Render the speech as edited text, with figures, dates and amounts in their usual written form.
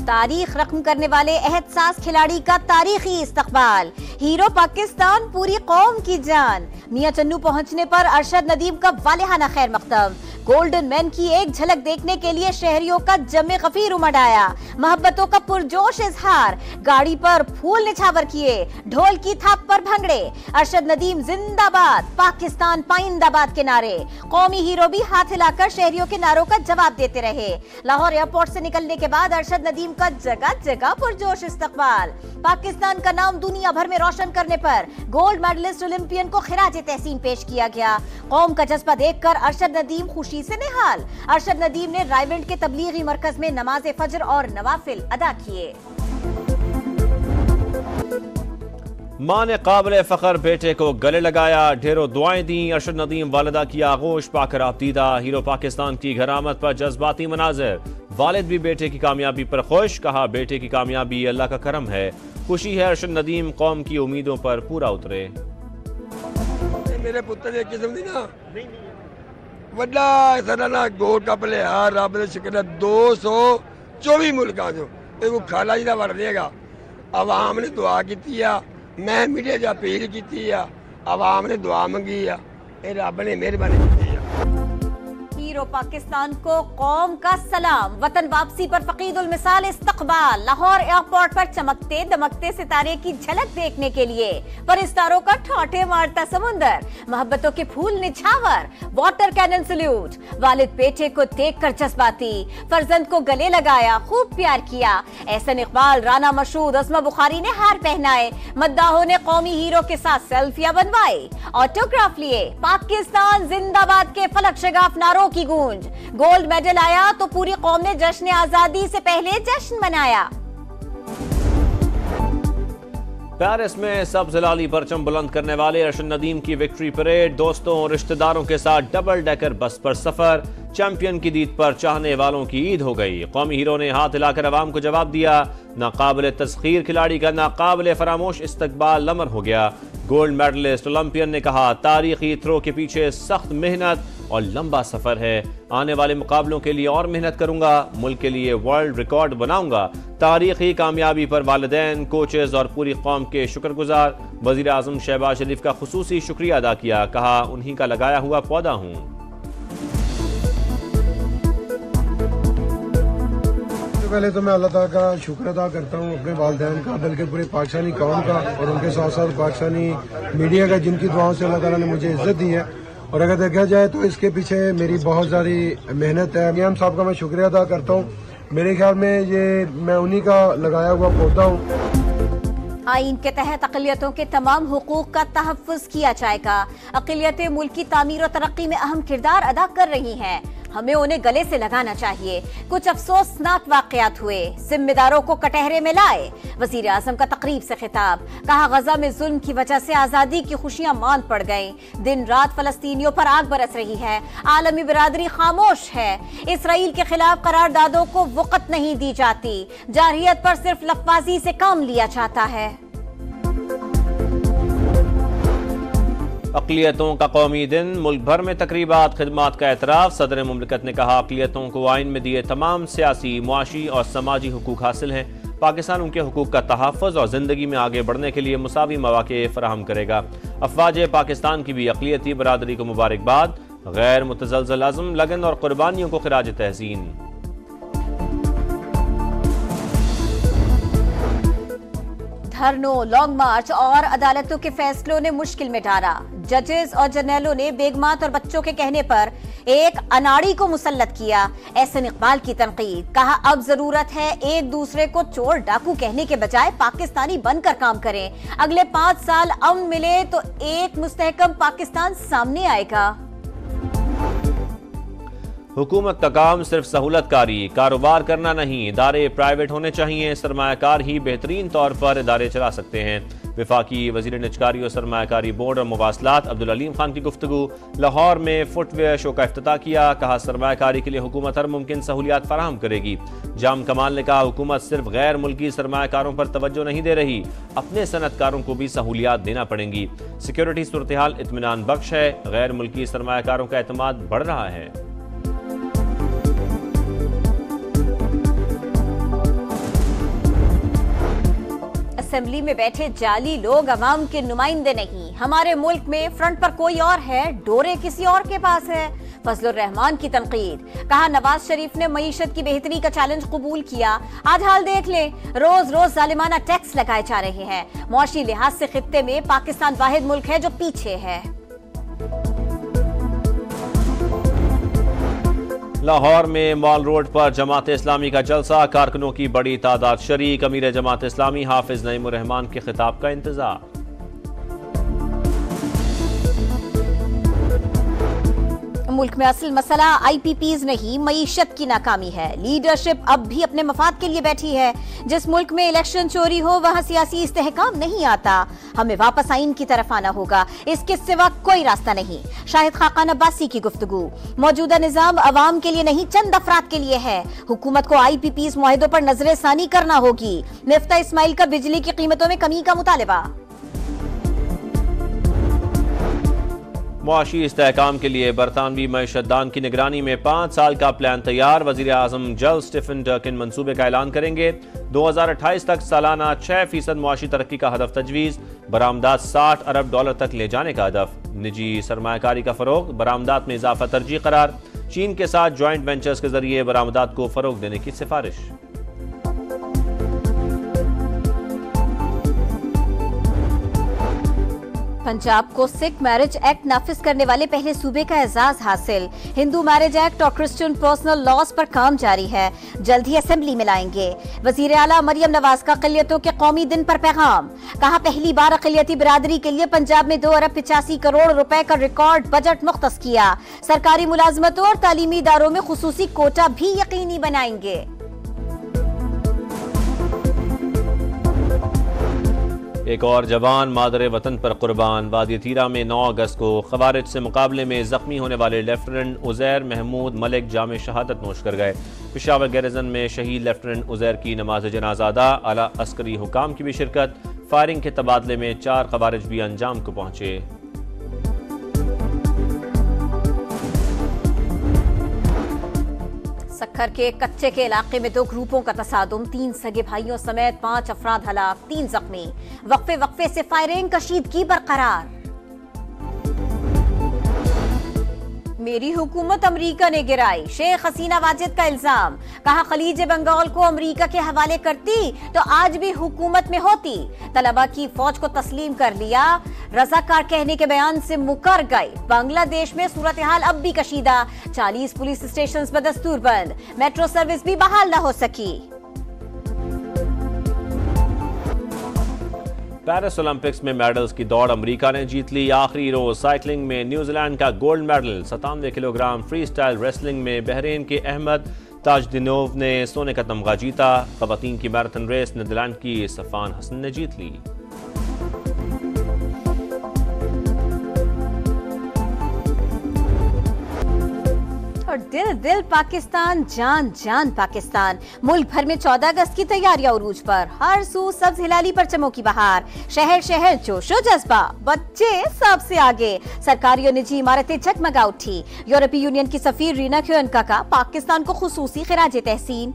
तारीख रकम करने वाले एहसास खिलाड़ी का तारीखी इस्तकबाल। हीरो पाकिस्तान पूरी कौम की जान। मियां चन्नू पहुंचने पर अरशद नदीम का वालिहाना खैर मकदम। गोल्डन मैन की एक झलक देखने के लिए शहरियों का जमे गफीर उमड़ आया। मोहब्बतों का पुरजोश इजहार। गाड़ी पर फूल निछावर किए, ढोल की थाप पर भंगड़े। अरशद नदीम जिंदाबाद, पाकिस्तान पाइंदाबाद के नारे। कौमी हीरो भी हाथ हिलाकर शहरियों के नारों का जवाब देते रहे। लाहौर एयरपोर्ट से निकलने के बाद अरशद नदीम का जगह जगह पुरजोश इस्तकबाल। पाकिस्तान का नाम दुनिया भर में रोशन करने पर गोल्ड मेडलिस्ट ओलंपियन को खिराजे तहसीन पेश किया गया। कौम का जज्बा देखकर अरशद नदीम खुशी से निहाल। अरशद नदीम ने रायवेंट के तबलीगी मरकज में नमाज फजर और नवाफिल अदा किए। मां ने काबिल फखर बेटे को गले लगाया, ढेरों दुआएं दी। अरशद नदीम वालिदा की आगोश पाकर आपदीदा। हीरो पाकिस्तान की घरामत पर जज्बाती मनाजिर। वालिद भी बेटे की कामयाबी पर खुश, कहा बेटे की कामयाबी अल्लाह का करम है। खुशी है अरशद नदीम कौम की उम्मीदों पर पूरा उतरे। मेरे पुत्र ने किस्म दी ना वड्डा सराना गोल का प्लेयर रब दे शुक्र 224 मुल्कां चो इहू खाला जी दा वड़ देगा। आवाम ने दुआ की, मैं मीडिया च अपील की, आवाम ने दुआ मंगी आ, रब ने मेहरबानी की। हीरो पाकिस्तान को कौम का सलाम। वतन वापसी पर फकीदुल मिसाल इस्तकबाल। लाहौर एयरपोर्ट पर चमकते दमकते सितारे की झलक देखने के लिए परिस्तारों का ठोठे मारता समुंदर। मोहब्बतों के फूल निछावर, वाटर कैनन सल्यूट। वालिद बेटे को देखकर जज्बाती, फर्जंद को गले लगाया, खूब प्यार किया। एहसन इकबाल, राना मशहूद, अस्मा बुखारी ने हार पहनाए। मद्दाहों ने कौमी हीरो के साथ सेल्फियां बनवाई, ऑटोग्राफ लिए। पाकिस्तान जिंदाबाद के फलक शगाफ नारों की गूंज। गोल्ड मेडल आया तो पूरी कौम ने जश्न आजादी से पहले जश्न मनाया। पेरिस में सब्ज लाली परचम बुलंद करने वाले अरशद नदीम की विक्ट्री परेड। दोस्तों और रिश्तेदारों के साथ डबल डेकर बस पर सफर। चैंपियन की जीत पर चाहने वालों की ईद हो गई। कौमी हीरो ने हाथ हिलाकर अवाम को जवाब दिया। नाकाबिल तस्खीर खिलाड़ी का नाकाबिल फरामोश इस्तकबाल लमर हो गया। गोल्ड मेडलिस्ट ओलंपियन ने कहा तारीखी थ्रो के पीछे सख्त मेहनत और लंबा सफर है। आने वाले मुकाबलों के लिए और मेहनत करूंगा, मुल्क के लिए वर्ल्ड रिकॉर्ड बनाऊंगा। तारीखी कामयाबी पर वालिदैन, कोचेज और पूरी कौम के शुक्रगुजार। वजीर आजम शहबाज शरीफ का खुसूसी शुक्रिया अदा किया, कहा उन्हीं का लगाया हुआ पौधा हूं। पहले तो मैं अल्लाह ताला का शुक्र अदा करता हूँ, अपने वालिदैन का, बल्कि पूरे पाकिस्तानी कौम का और उनके साथ साथ पाकिस्तानी मीडिया का, जिनकी दुआओं से अल्लाह ताला ने मुझे इज्जत दी है। और अगर देखा जाए तो इसके पीछे मेरी बहुत ज़्यादा मेहनत है। मियां साहब का मैं शुक्रिया अदा करता हूँ। मेरे ख्याल में ये मैं उन्हीं का लगाया हुआ पौधा हूँ। आईन के तहत अक़लियतों के तमाम हुकूक का तहफ़्फ़ुज़ किया जाएगा। अक़लियतें मुल्क की तामीर और तरक्की में अहम किरदार अदा कर रही हैं, हमें उन्हें गले से लगाना चाहिए। कुछ अफसोसनाक वाक़यात हुए, जिम्मेदारों को कटहरे में लाए। वज़ीर आज़म का तकरीब से खिताब, कहा गजा में जुल्म की वजह से आज़ादी की खुशियां मांद पड़ गईं। दिन रात फ़लस्तीनियों पर आग बरस रही है, आलमी बिरादरी खामोश है। इसराइल के खिलाफ करारदादों को वक़्त नहीं दी जाती, जारहियत पर सिर्फ लफ्ज़ी से काम लिया जाता है। अक़लियतों का कौमी दिन, मुल्क भर में तकरीबात, खिदमात का एतराफ़। सदर मुमलिकत ने कहा अक़लियतों को आइन में दिए तमाम सियासी, मुआशी और समाजी हुकूक हासिल हैं। पाकिस्तान उनके हुकूक का तहफ़्फ़ुज़ और ज़िंदगी में आगे बढ़ने के लिए मुसावी मौक़े फ़राहम करेगा। अफ़वाज पाकिस्तान की भी अक़लियती बरादरी को मुबारकबाद। गैर मुतज़लज़ल अज़्म, लगन और क़ुरबानियों को खिराज तहसीन। धरनों, लॉन्ग मार्च और अदालतों के फैसलों ने मुश्किल में डाला। जजेस और जर्नैलों ने बेगमात और बच्चों के कहने पर एक अनाड़ी को मुसल्लत किया। एहसन इकबाल की तनकीद, कहा अब जरूरत है एक दूसरे को चोर डाकू कहने के बजाय पाकिस्तानी बनकर काम करें। अगले 5 साल अमन मिले तो एक मुस्तहकम पाकिस्तान सामने आएगा। हुकूमत का काम सिर्फ सहूलतकारी, कारोबार करना नहीं। इदारे प्राइवेट होने चाहिए, सरमायाकार ही बेहतरीन तौर पर इदारे चला सकते हैं। वफाकी वज़ीर निजकारी और सरमायाकारी बोर्ड और मुवासलात अब्दुल अलीम खान की गुफ्तगू। लाहौर में फुटवेयर शो का इफ्तिताह किया, कहा सरमायाकारी के लिए हुकूमत हर मुमकिन सहूलियात फराहम करेगी। जाम कमाल ने कहा हुकूमत सिर्फ गैर मुल्की सरमायाकारों पर तवज्जो नहीं दे रही, अपने सनतकारों को भी सहूलियात देना पड़ेंगी। सिक्योरिटी सूरत हाल इत्मीनान बख्श है, गैर मुल्की सरमायाकारों का एतमाद बढ़ रहा है। असेंबली में बैठे जाली लोग अवाम के नुमाइंदे नहीं। हमारे मुल्क में फ्रंट पर कोई और है, डोरे किसी और के पास है। फजलुर रहमान की तनकीद। कहा नवाज शरीफ ने मईशत की बेहतरी का चैलेंज कबूल किया। आज हाल देख लें, रोज रोज जालिमाना टैक्स लगाए जा रहे हैं। मुआशी लिहाज से खित्ते में पाकिस्तान वाहिद मुल्क है जो पीछे है। लाहौर में मॉल रोड पर जमात इस्लामी का जलसा, कारकुनों की बड़ी तादाद शरीक। अमीर जमात इस्लामी हाफिज नईमुर रहमान के खिताब का इंतजार। मुल्क में असल मसला IPPs नहीं, मईशत की नाकामी है। लीडरशिप अब भी अपने मफाद के लिए बैठी है। जिस मुल्क में इलेक्शन चोरी हो वहां सियासी इस्तेहकाम नहीं आता। हमें वापस आइन की तरफ आना होगा, इसके सिवा कोई रास्ता नहीं। शाहिद खाकान अब्बासी की गुफ्तगू। मौजूदा निजाम अवाम के लिए नहीं, चंद अफराद के लिए है। हुकूमत को IPPs मुआहिदों पर नजरसानी करना होगी। मिफ्ता इस्माइल का बिजली की कीमतों में कमी का मुतालबा। मुआशी इस्तेहकाम के लिए बरतानवी मईशतदान की निगरानी में 5 साल का प्लान तैयार। वजीर आजम जल्द स्टीफन डर्किन मंसूबे का ऐलान करेंगे। 2028 तक सालाना 6% मुआशी तरक्की का हदफ तजवीज़। बरामदात $60 अरब तक ले जाने का हदफ। निजी सरमायाकारी का फरोग, बरामदात में इजाफा तरजीह करार। चीन के साथ ज्वाइंट वेंचर्स के जरिए बरामदात को फरोग देने की सिफारिश। पंजाब को सिख मैरिज एक्ट नाफिज करने वाले पहले सूबे का एजाज हासिल। हिंदू मैरिज एक्ट और क्रिश्चियन पर्सनल लॉज पर काम जारी है, जल्द ही असेंबली में लाएंगे। वजीर आला मरियम नवाज का अक़लियतों के कौमी दिन पर पैगाम। कहा पहली बार अक़लियती बिरादरी के लिए पंजाब में 2 अरब 85 करोड़ रुपए का रिकॉर्ड बजट मुख्तस किया। सरकारी मुलाजमतों और तालीमी इदारों में खुसूसी कोटा भी यकीनी बनाएंगे। एक और जवान मादरे वतन पर कुर्बान। वादी तीरा में 9 अगस्त को खवारिज से मुकाबले में जख्मी होने वाले लेफ्टिनेंट उजैर महमूद मलिक जाम शहादत नोश कर गए। पेशावर गैरिजन में शहीद लेफ्टिनेंट उजैर की नमाज जनाजा अदा। आला अस्करी हुकाम की भी शिरकत। फायरिंग के तबादले में 4 खवारिज भी अंजाम को पहुंचे। सक्खर के कच्चे के इलाके में 2 ग्रुपों का तसादुम। 3 सगे भाइयों समेत 5 अफराद हलाक, 3 जख्मी। वक्फे वक्फे से फायरिंग, कशीदगी बरकरार। मेरी हुकूमत अमरीका ने गिराई, शेख हसीना वाजिद का इल्जाम। कहा खलीज बंगाल को अमरीका के हवाले करती तो आज भी हुकूमत में होती। तलबा की फौज को तस्लीम कर लिया, रजाकार कहने के बयान से मुकर गए। बांग्लादेश में सूरत हाल अब भी कशीदा। 40 पुलिस स्टेशन बदस्तूर बंद। मेट्रो सर्विस भी बहाल न हो सकी। पेरिस ओलंपिक्स में मेडल्स की दौड़ अमेरिका ने जीत ली। आखिरी रोज साइकिलिंग में न्यूजीलैंड का gold medal. 97 kilogram free style wrestling में बहरीन के अहमद ताजदिनोव ने सोने का तमगा जीता। खवातीन की मैराथन रेस नीदरलैंड की सफान हसन ने जीत ली। और दिल दिल पाकिस्तान, जान जान पाकिस्तान। मुल्क भर में 14 अगस्त की तैयारियां उरूज पर। हर सू सब्ज हिलाली परचमों की बहार। शहर शहर जोशो जज्बा, बच्चे सबसे आगे। सरकारी और निजी इमारतें जगमगा उठी। यूरोपीय यूनियन की सफीर रीना क्योनका का पाकिस्तान को खुसूसी खिराज तहसीन।